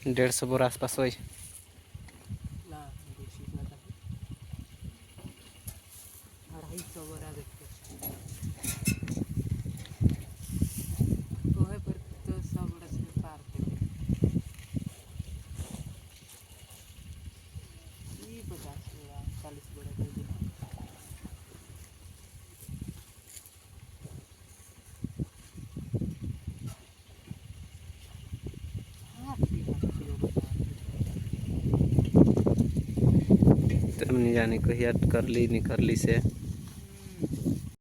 डेढ़ सौ बोरा आसपास हो नहीं जाने को याद कर ली नहीं कर ली से